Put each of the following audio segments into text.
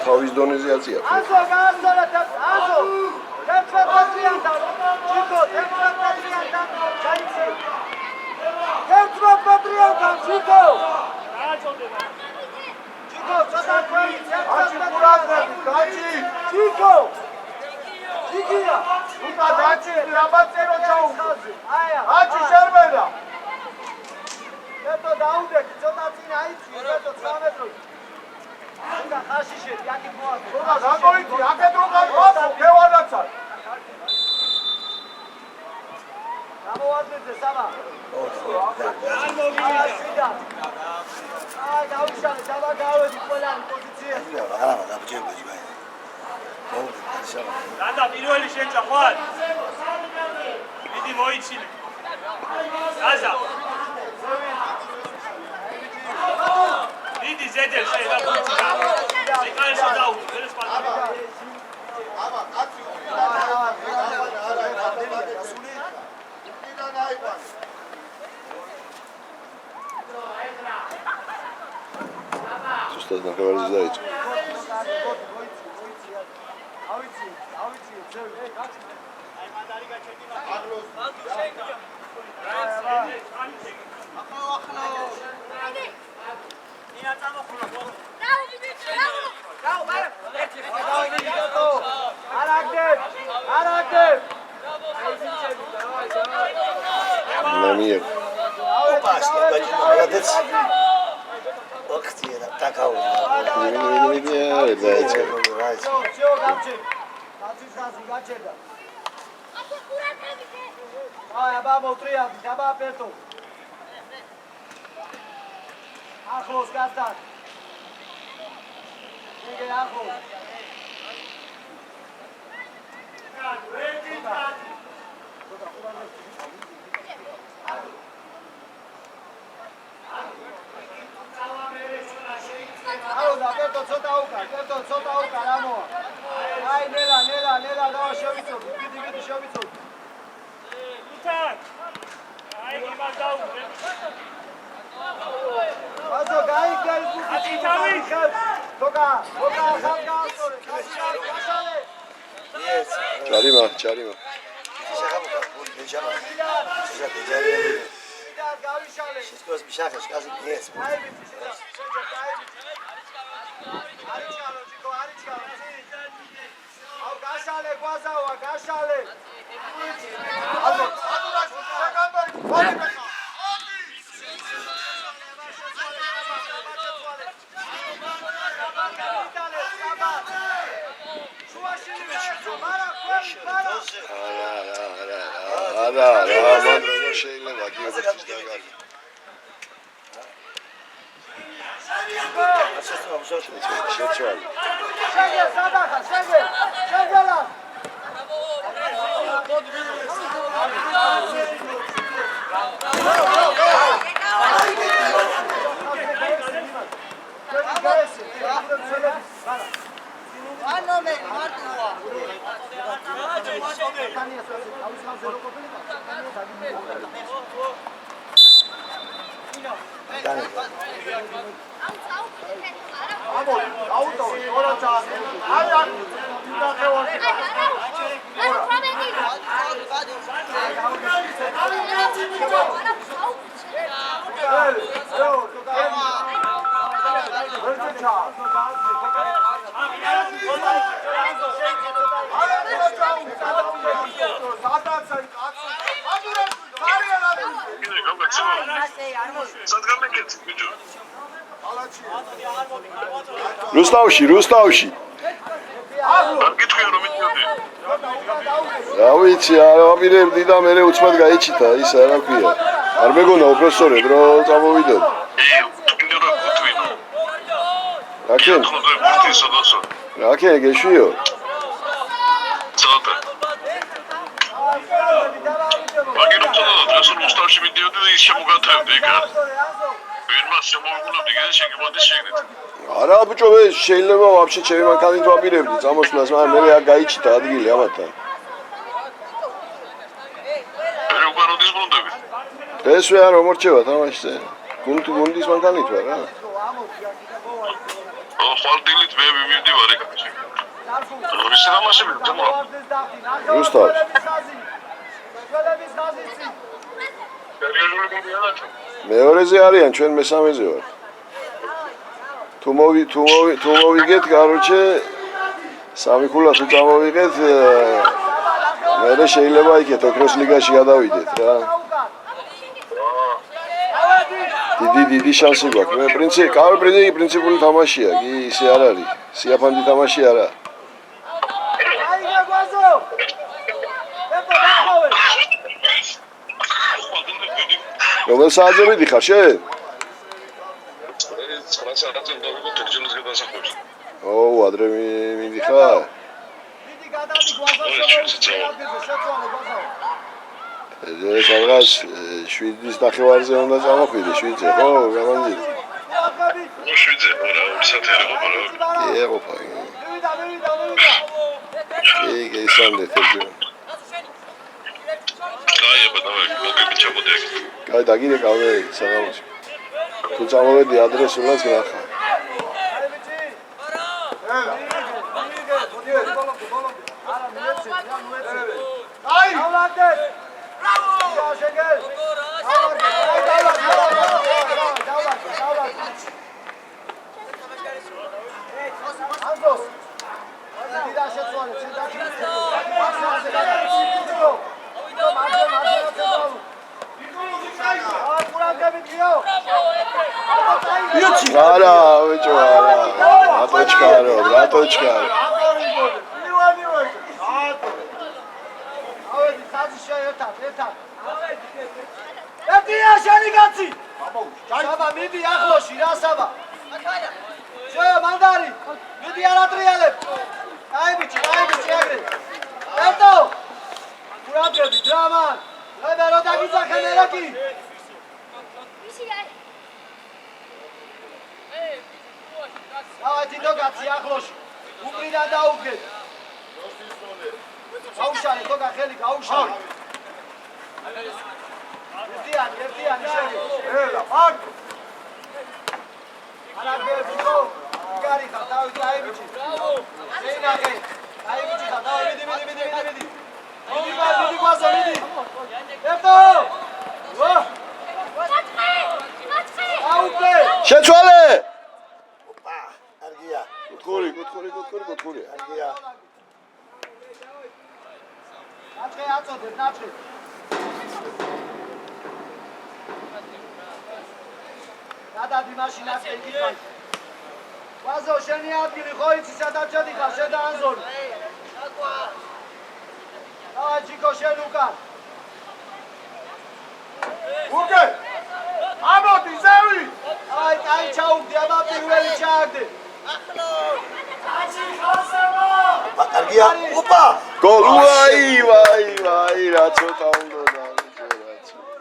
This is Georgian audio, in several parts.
თავის დონეზე აწია. Randa პირველი შეჭა ხვალ. მიდი მოიცილე. გაზა. მიდი ზედელ შეიძლება ბუჩკა. ეკაეშო დაუჭი, ვერ სპარტაკი. აბა, კაცი Sustas ნახევარის დაიწყო. Çarima. Rustavshi. რა ვიცი, არა ვაპირებდი და მე უცბად გაიჩიტა, ის რა ქვია. არ მეგონა უბრალოდ სწორედ რომ წამოვიდოდ. რაკენ? რაკენ გეშვიო? ცოტა. მაგინო ცოტა დღეს რუსთავში მიდიოდი და ის შემოგათევდი იქ. ვინმა შემოგვიგულობდი გენ შეგიმოდი შეგნით. არა ბიჭო მე შეიძლება ვაფშე ჩემი მანქანით ვაპირებდი წამოსვლას, მაგრამ მე არ გაიჩიტა ადგილი ამათთან. მე უკვე როდის გუნდები? ეს ვერ არ მომორჩევა თამაშზე. გუნდის მანქანით ვარ რა. ხვალ დილით მე მივდივარ ეგ. როდის თამაშები თამო? რუსთავ. მეორეზე არიან, ჩვენ მესამეზე ვარ. თუ მოვიგეთ, короче, სამი ქულა თუ წამოვიღეთ, მე შეიძლება იქეთ ოქროს ლიგაში გადავიდეთ რა. დიდი შანსი გვაქვს. მე პრინციპული თამაშია, კი ისე არ არის. სიაფანდი თამაში არა. რომელ საათზე მიდიხარ შენ? 9 საათზე დავიღო თერჯოლის გადასახურს. ო, ადრე მიდიხარ? ეს რაღაც 7-ის ნახევარზე უნდა წამოხვიდე, 7-ზე, ხო, გამანძილე. 7-ზე, რა, 2 საათი არ იყო, რა. კი, ეყოფა. კი, ისამდე თერჯოლა. გაიება დავე, მოგები ჩამოდი ეგ. კაი, დაგირე კავე საღამოში. თუ წამოვედი ადრესულაც გახა. აი!ავლადე! ბრავო! შეგელ! ანდოს! დიდა შეცვალე, ცεντაში. არა, ბიჭო, არა. რატო ჩქარო? ავედი ხაზი ერთად. ერთია შენი კაცი. საბა მიდი ახლოში რა საბა. შეო მანდარი. მიდი არატრიალებ. აი ბიჭი აგრე. ერთო. ყურადღები დრამან. მე რო დაგიძახე მერაკი. დავაი თო კაცი ახლოში. უყრიდან დაუგეთ. აუშალე თო ხელი გაუშალე. ერთიანი შევი. ელა, აქ. არაბე ბიჭო, გარი ხარ, დავით აი ბიჭი. ბრავო. შეინახე. აი ბიჭი ხარ, დავი მიდი. მიდი გვასო, მიდი. ერთო. ვა. აუკლე. შეცვალე. ოპა, არგია. კუთქური. არგია. ნაჭე აწოდებ, ნაჭე. გადადი მაშინას ეკითხავ. ვაზო შენი ადგილი ხო იცი სადაც შედიხარ, შენ და ანზორი. აი ჩიკო შენ უკან. უკე. ამოდი ზევი. აი ჩაუგდი, აბა პირველი ჩააგდე. ახლო. კაცი ხოსება. კარგია. ოპა. გოლ. ვაი, რა ცოტა უნდა დავიწყო რა ცოტა.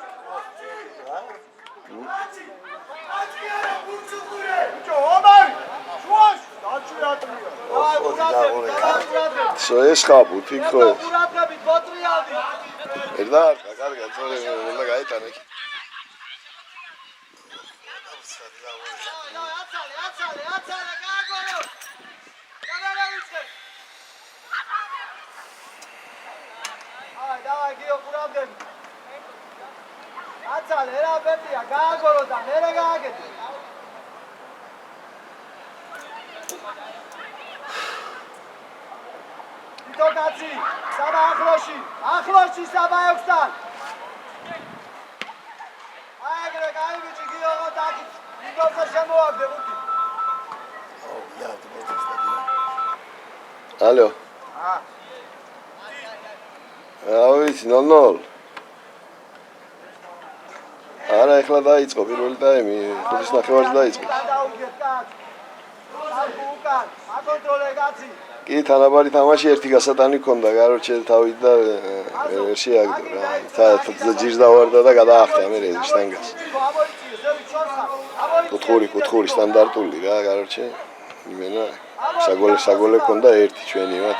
ეს ხაბუ თიქო. ყურადღებით ბოტრიალდი. ერდა, კარგად, თორე უნდა გაეტანე. აცალე, გააგორო. გადავიწყე. დავაი გიო ყურადღებით. აცალე, რა ბეტია, გააგორო და მერე გააგეთე. თო კაცი, საბა ახლოში საბა ექვსთან. აიგრე, კაი ბიჭი, გიოღო დაკით. ინდოზე შემოაგდე მუქი. ალო. ავიცი 0-0. არა, ეხლა დაიწყო პირველი ტაიმი, 5 ნახევარზე დაიწყო. გადაუგეთ კაც. უკან, აკონტროლე კაცი. კი თანაბარი თამაში ერთი გასატანი ქონდა, გაროჩე თავით და შეაგდო რა. ჯირს დავარდა და გადაახტა მე შტანგას. კუთხური სტანდარტული რა, გაროჩე. იმენა საგოლე ქონდა ერთი ჩვენი მათ.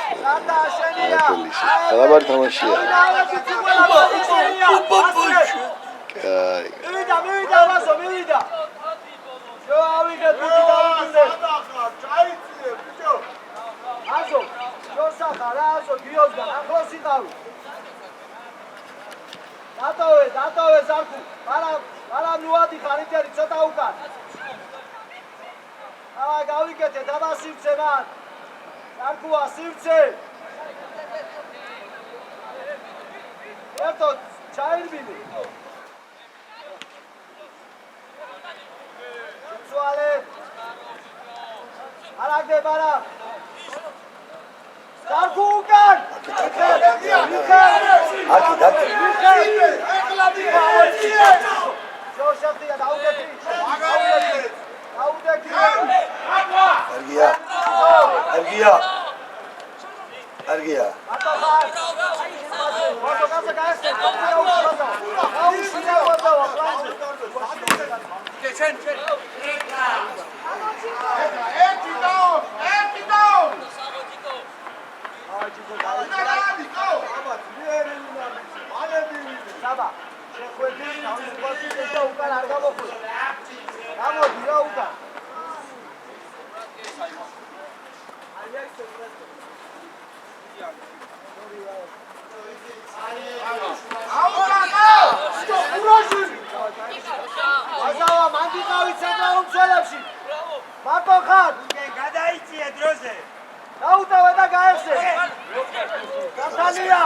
ნაკელის. თანაბარი თამაშია. კაი. მივიდა, ვასო, მივიდა. შო ავიღეთ ბიჭი დაუძინე. ჩაიწიე, ბიჭო. აზო, შორსახა რა, აზო, გიოსგან, ახლოს იყავი. დატოვე ზარკუ. არა ნუადი ხარიტერი ცოტა უკან. გავიკეთე, დაბასივცე მან. ზარკუა, სივცე. ერთო ჩაირბინე. სუალე. არაგდებარა. ზარკუ უკან. შორშახტია დაუგეთი. Ergia. Azava, მანდიყავით საკრავ მსვლელებში. მარტო ხარ. გადაიწიე დროზე. დაუტოვე და გაეხსე. გასალია.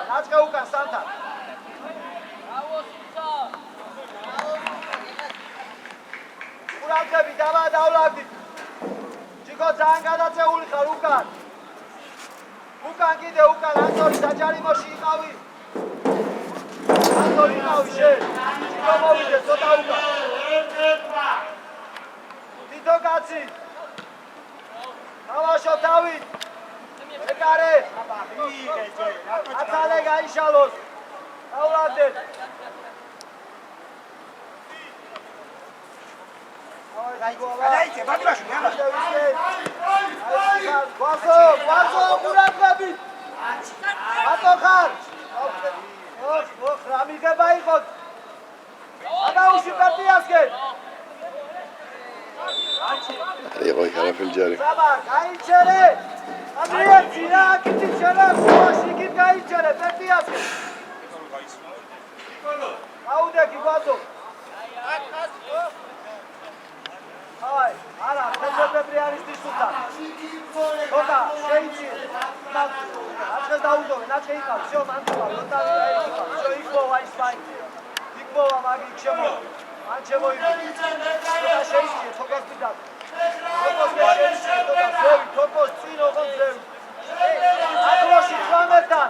ნაჭყე უკან სანთა. ყურადღები დავადავლავდით. ჯიქო ძალიან გადაწეული ხარ უკან. უკან კიდე უკან ანტორი საჯარიმოში იყავი. ანტორი იყავი შენ. ჯიქო მოვიდე ცოტა უკან. თითო კაცი. დავაშო თავით. ეკარე. აცალე გაიშალოს. დავლავდეთ. გადაიწიე, ბაგრაში, მემა. გვაზო, ყურადღებით. მარტო ხარ. ოხ, რა მიგება იყო. ადაუში პარტიასკენ. იყო არაფერი ჯარი. საბა, გაიჩერე. ანდრია ძირა, აქეთი ჩერა, სუაში იქით გაიჩერე პარტიასკენ. აუდეკი გვაზო. აი, არა, ფებრები არის თვითონ. ხოდა, შეიცი. აჩხეს დაუდოვე, ნაჩხე იყავ, შო მანტოა, ლოტავი აიყავ, შო იქბოვა ის ბაინი. იქბოვა მაგი ჩემო. ან შემოიდი. ხოდა შეიცი, თოკოს დიდა. თოკოს შეიცი, თოკოს წინ ოღონ ძევი. ახლოში 18-დან.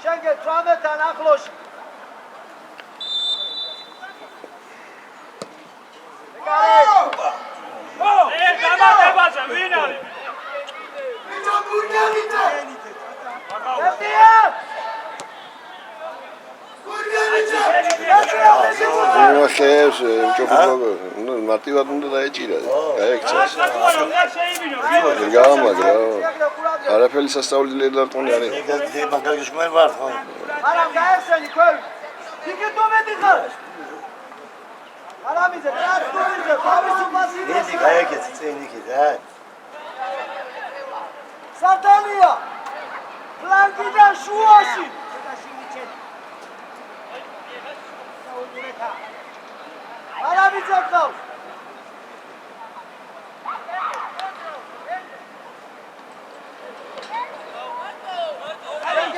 შენგე 18-დან ახლოში. დამატებაზე ვინ არის? ბიჭო გურგენიძე. ხეს უჭოფო ნუ მარტივად უნდა დაეჭირა გაიქცეს გამაგრა არაფერი სასწაული ლერტონი არის Ege bankar düşman var. არა გაეხსენი ქვევი იქით მომედი ხარ არამიძე ტრაქტორიზე თავისუფლად Neydi kaya geçti seninki de. სარტალია ფლანგიდან შუაში არამიძე ყავს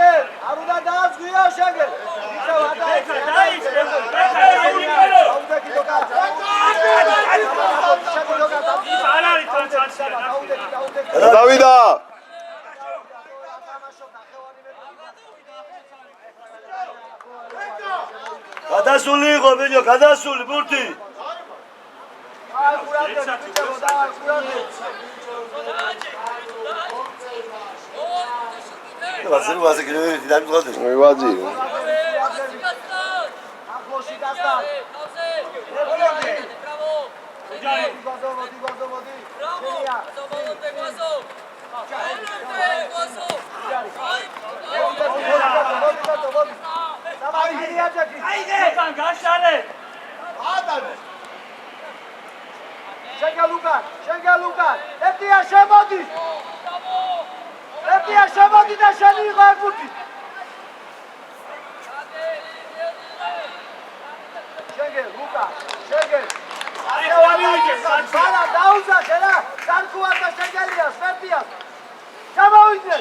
შეგერ არ უნდა დაასგვია შეგერ იცავ დავიდა გადასული იყო ბიჭო, გადასული ბურთი. აი ყურადღება ბიჭებო, დავარ ყურადღება. ვაზირი ვაზირი დამიწყდა. ვაძირი. ახლოში გასტა. მოდი. უკან გაშალე. შენგა ლუკა. ეტია შემოდი. ეტია შემოდი და შენი იყო ეგუთი. შენგა ლუკა. ბარა დაუზადე რა. დარქუა და შენგალიას, ეტიას. ჩამოვიდე.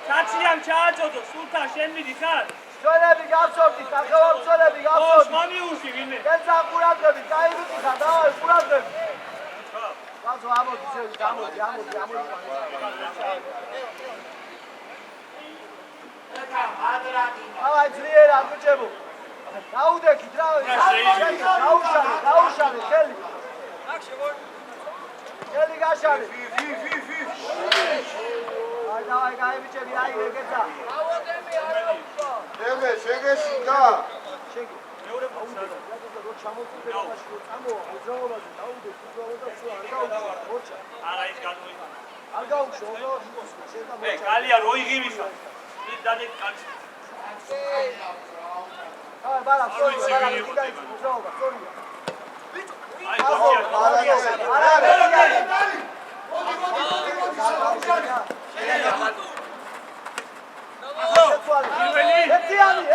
კაციან ჩააწოდო, სულთან შენ მიდი ხარ? ძოლები გავსორდი, კახევარ ძოლები ო, გავსორდი. შმომიუში ვინმე? გეცა ყურადღები, დაივიდი ხარ, დავай ყურადღები. ბაზო ამოდი, შევი, ამოდი. დავай ძლიერად ბიჭებო. დაუდექით რა. დაუშალე, ხელი. ხელი გაშალე. აი დავай გაიბიჭები, აი ეგეცა. შეგეში და. შეგი. მეორე პაუზა. რო ჩამოვიდე მაშინ რო წამოვა, უძრაობაზე დაუდექ, უძრაობა და სულ არ გაუშვი. მოჩა. არა ის გადმოიხა. არ გაუშვი, შენ და მოჩა. გალია რო იღიმისა. ის დადე კაცი. აი ბარა, სორია, უძრაობა, სორია. აი გოჩია.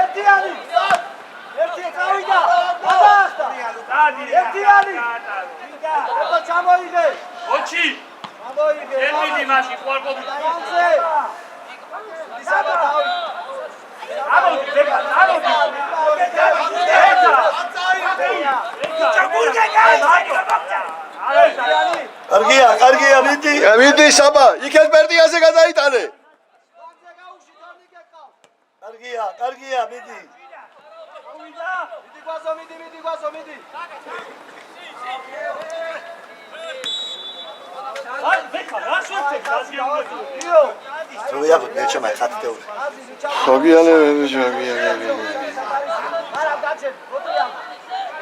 ეტიანი. ერთი წავიდა. გადაახტა. ეტიანი. ეტო ჩამოიღე. ოჩი. ჩამოიღე. ელმიდი მაშინ ყوارკობი. განზე. ისაბა დავი. ამოდი. კარგია, მიდი. მიდი საბა, იქეთ პერტიაზე გადაიტანე. კარგია, მიდი. მიდი გვაზო. აი ვეკა რა შევწე გაზიანებული. იო. როია მეჩა ხათდეული. ხოგიანები შეგიანები. არა გაჩენ,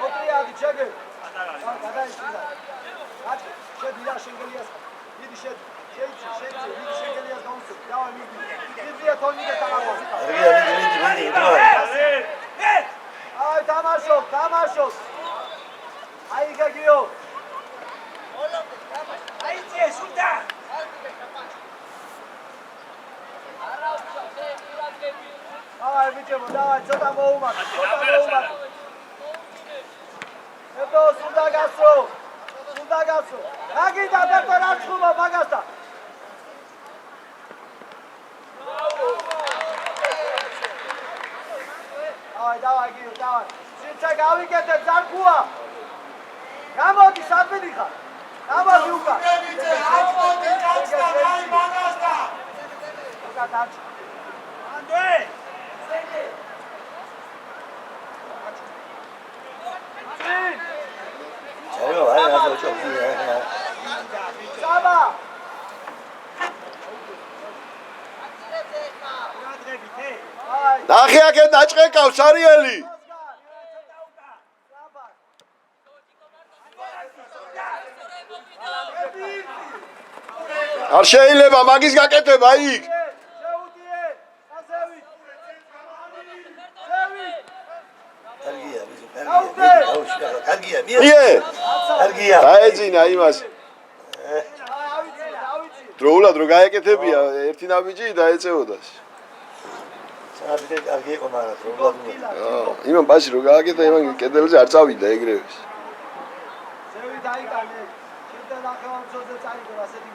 მოტრიადი ჩეგე. გადაიჭირა. გაჩენ, შედი შენგელიას. მიდი შეიცი, მიდი შენგელიას დაუსწრე. დავай მიდი. მიდია თორნიკე თამაშობს. კარგია, მიდი, დავай. აი თამაშობს. აი გაგიო. აი ძე სულტა. აი ბიჭებო, დავай ცოტა მოუმატე. ეტო სულტა გასწრო. აგიდა ბერტო რა ჩხუბა მაგასთან. დავай გიო, დავай. სიცა გავიკეთე ზარქუა. გამოდი საქმედი ხარ. გამოდი უკან. გამოდი გაჩნდა აი მაგასთან. უკან დაჭ. ანდე. ჩაიო, აი რა ჩოქი. საბა. ნახე აქეთ დაჭყეკავს არიელი. არ შეიძლება მაგის გაკეთება იქ. კარგია. დაეძინა იმას. დროულად რო გაეკეთებია ერთი ნაბიჯი დაეწეოდას. საფიდე კარგი იყო მაგრამ დროულად იმან ბაში რო გააკეთა იმან კედელზე არ წავიდა ეგრევე. ზევი დაიკანე. შიდა ნახევარმცველზე წაიგო ასეთი.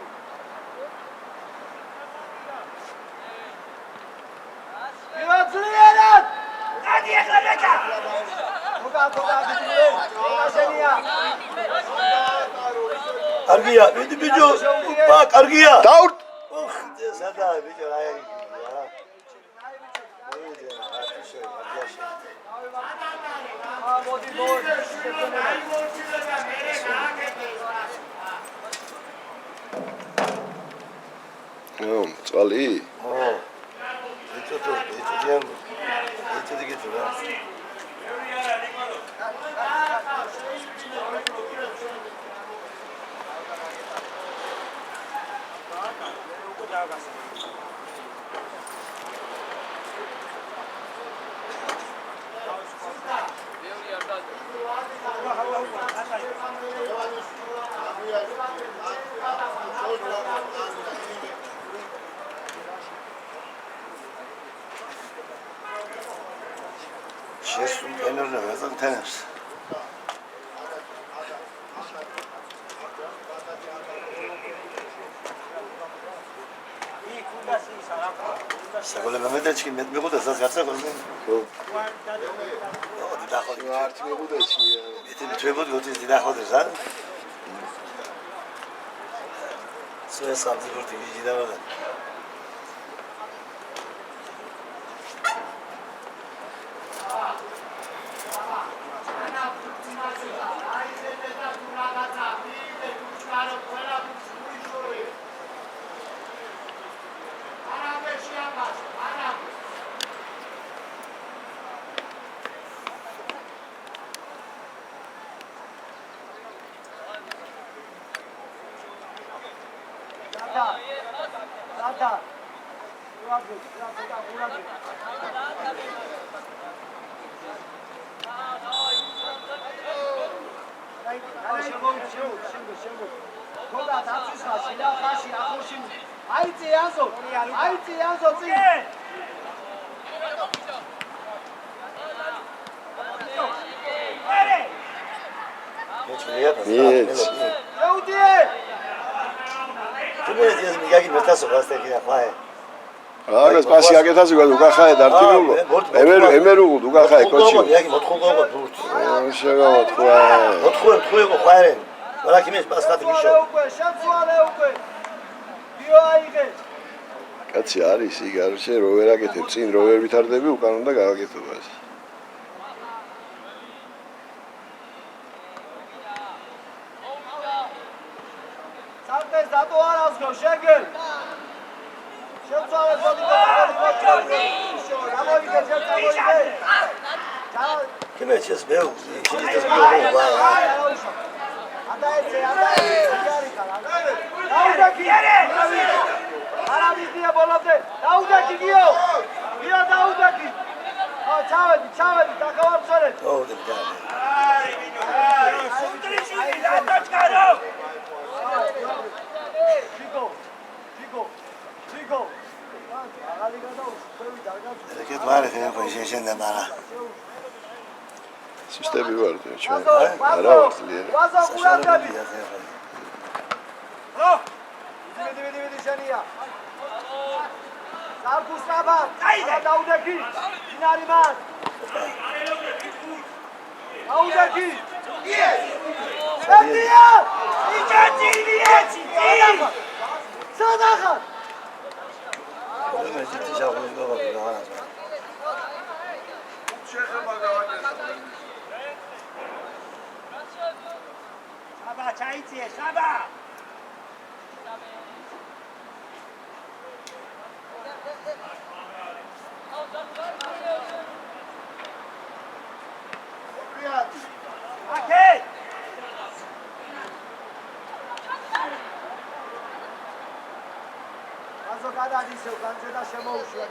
ვიოძლიერად! დადი ახლა ბეკა! მოგა გაშენია. კარგია, მიდი ბიჭო. კარგია. დაურ სადა ბიჭო აი. მოდი მოდი წვალი? Şesun tenörle yazan tenör. Sakole Mehmet Açkin metme bu da zaten olsun. O didakol. Artık bu da eski ya. Metin trebod gotiz didakol zan. Suya sabzı kurtu gidida var. Zata. Agaz pasi agetazi gadu gaxae dartirulo. Emeru du gaxae kochi. Yagi motxulqoqa burt. Შეგამოთხვა. მოთხუე ხვაერენ. ვარაკი მის პასკატი მიშო. შემცვალე უკვე. დიო აიღე. კაცი არის იგ არჩე რო ვერ აკეთებ წინ რო ვერ ვითარდები უკან უნდა გააკეთება ეს. სამდეს დატო არავს გო შეგელ. შემცვალე მოდი. გამოვიდე შემცვალე. Kimeçes meu, ikinci de var. Adaetse. Daudaki yere. Arabidiye bolade. Daudaki giyo. Giyo Daudaki. Çavedi, takavar söyle. Oldu yani. Suntrişi lato çıkaro. Chico. Hareket var efendim koyuşen bana. Sistemi var diyor şu an. Ara var diye. Vazo kuradabi. Oh, Vidi şaniya. Sarkus Naba. Daudaki. Dinariman. Daudaki. Yes. Sadiya. Sadaqa. Ömer ciddi şahını baba. Şaba çay içiye, şaba. Akey. Vazo გადადის განზე და შემოუშვა.